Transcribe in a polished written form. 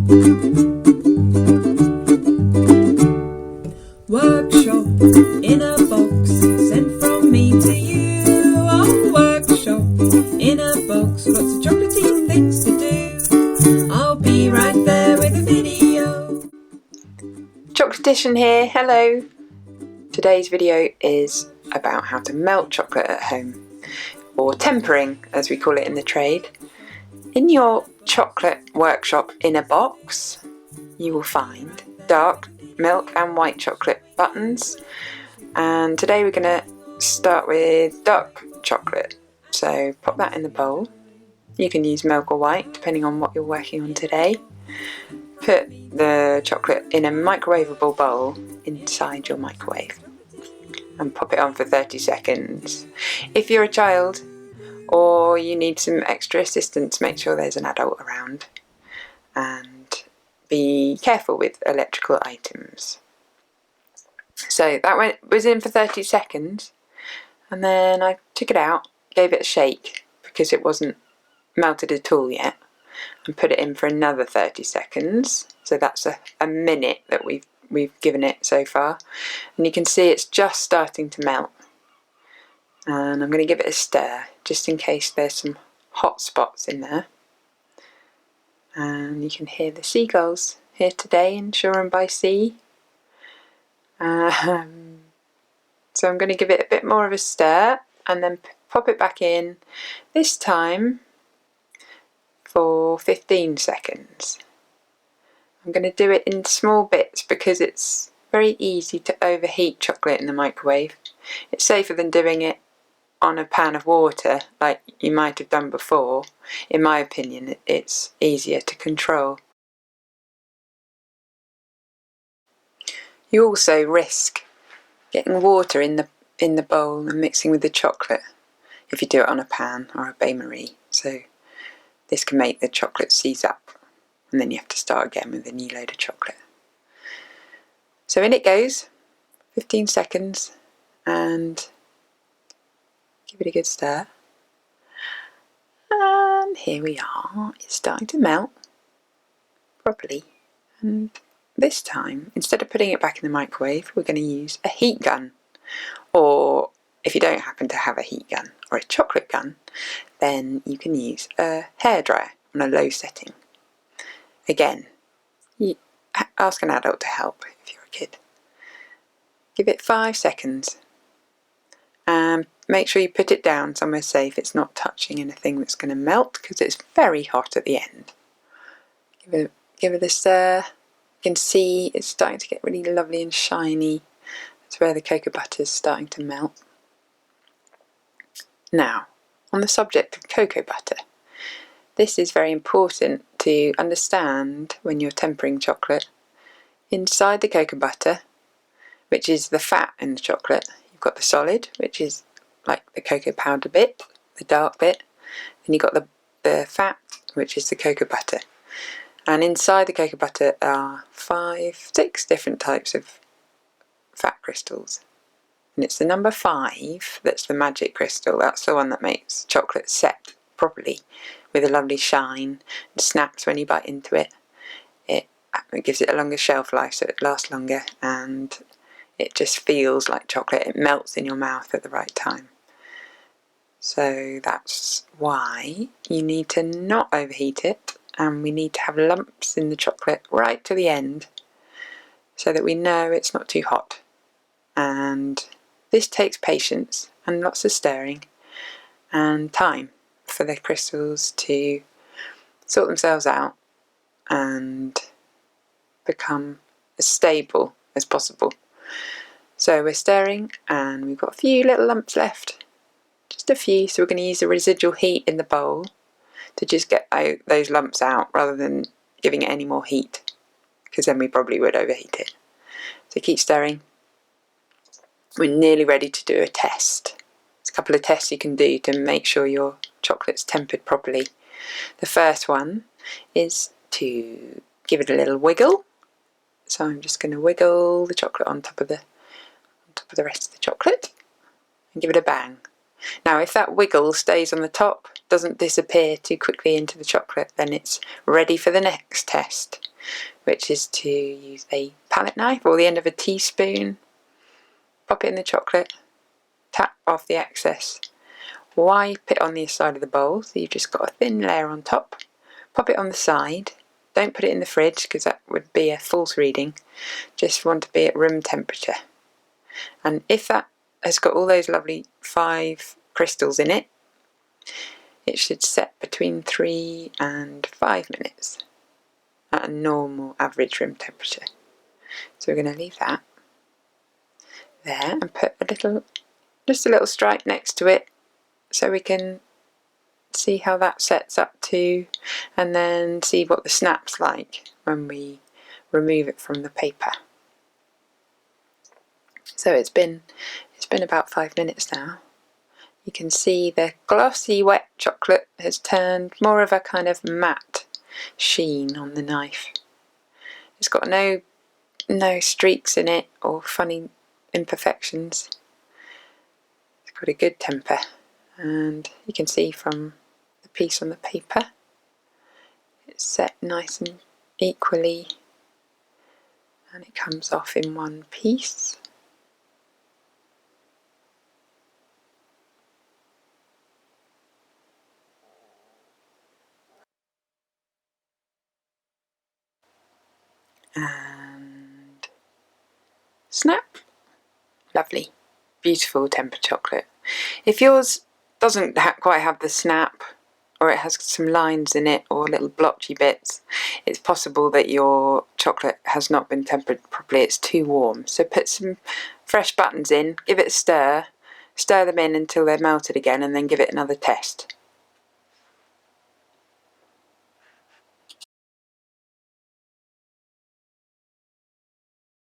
Workshop in a box, sent from me to you. Oh, workshop in a box, lots of chocolatey things to do. I'll be right there with a video. Chocolatician here, hello! Today's video is about how to melt chocolate at home, or tempering as we call it in the trade. In your chocolate workshop in a box, you will find dark milk and white chocolate buttons, and today we're going to start with dark chocolate. So pop that in the bowl. You can use milk or white depending on what you're working on today. Put the chocolate in a microwavable bowl inside your microwave and pop it on for 30 seconds. If you're a child or you need some extra assistance, make sure there's an adult around, and be careful with electrical items. So that was in for 30 seconds, and then I took it out, gave it a shake because it wasn't melted at all yet, and put it in for another 30 seconds. So that's a minute that we've given it so far, and you can see it's just starting to melt. And I'm going to give it a stir just in case there's some hot spots in there. And you can hear the seagulls here today in Shoreham by Sea. So I'm going to give it a bit more of a stir and then pop it back in, this time for 15 seconds. I'm going to do it in small bits because it's very easy to overheat chocolate in the microwave. It's safer than doing it on a pan of water like you might have done before. In my opinion, it's easier to control. You also risk getting water in the bowl and mixing with the chocolate if you do it on a pan or a bain-marie. So this can make the chocolate seize up, and then you have to start again with a new load of chocolate. So in it goes, 15 seconds, and give it a good stir. And here we are, it's starting to melt properly. And this time, instead of putting it back in the microwave, we're going to use a heat gun. Or if you don't happen to have a heat gun or a chocolate gun, then you can use a hairdryer on a low setting. Again, you ask an adult to help if you're a kid. Give it 5 seconds. And make sure you put it down somewhere safe. It's not touching anything that's going to melt because it's very hot at the end. Give it a stir. You can see it's starting to get really lovely and shiny. That's where the cocoa butter is starting to melt. Now, on the subject of cocoa butter, this is very important to understand when you're tempering chocolate. Inside the cocoa butter, which is the fat in the chocolate, you've got the solid, which is like the cocoa powder bit, the dark bit. Then you've got the fat, which is the cocoa butter. And inside the cocoa butter are 5, 6 different types of fat crystals. And it's the number 5 that's the magic crystal. That's the one that makes chocolate set properly with a lovely shine and snaps when you bite into it. It gives it a longer shelf life, so it lasts longer, and it just feels like chocolate. It melts in your mouth at the right time. So that's why you need to not overheat it, and we need to have lumps in the chocolate right to the end so that we know it's not too hot. And this takes patience and lots of stirring and time for the crystals to sort themselves out and become as stable as possible. So we're stirring and we've got a few little lumps left, just a few, so we're going to use the residual heat in the bowl to just get those lumps out rather than giving it any more heat, because then we probably would overheat it. So keep stirring. We're nearly ready to do a test. There's a couple of tests you can do to make sure your chocolate's tempered properly. The first one is to give it a little wiggle. So I'm just going to wiggle the chocolate on top of the rest of the chocolate and give it a bang. Now if that wiggle stays on the top, doesn't disappear too quickly into the chocolate, then it's ready for the next test. which is to use a palette knife or the end of a teaspoon, pop it in the chocolate, tap off the excess, wipe it on the side of the bowl so you've just got a thin layer on top, pop it on the side. Don't put it in the fridge because that would be a false reading, just want to be at room temperature. And if that has got all those lovely 5 crystals in it, it should set between 3 and 5 minutes at a normal average room temperature. So we're going to leave that there and put just a little stripe next to it so we can see how that sets up too, and then see what the snap's like when we remove it from the paper. So it's been about 5 minutes now. You can see the glossy wet chocolate has turned more of a kind of matte sheen on the knife. It's got no streaks in it or funny imperfections. It's got a good temper, and you can see from the piece on the paper it's set nice and equally, and it comes off in one piece. And snap! Lovely, beautiful tempered chocolate. If yours doesn't quite have the snap, or it has some lines in it or little blotchy bits, it's possible that your chocolate has not been tempered properly, it's too warm. So put some fresh buttons in, give it a stir them in until they're melted again, and then give it another test.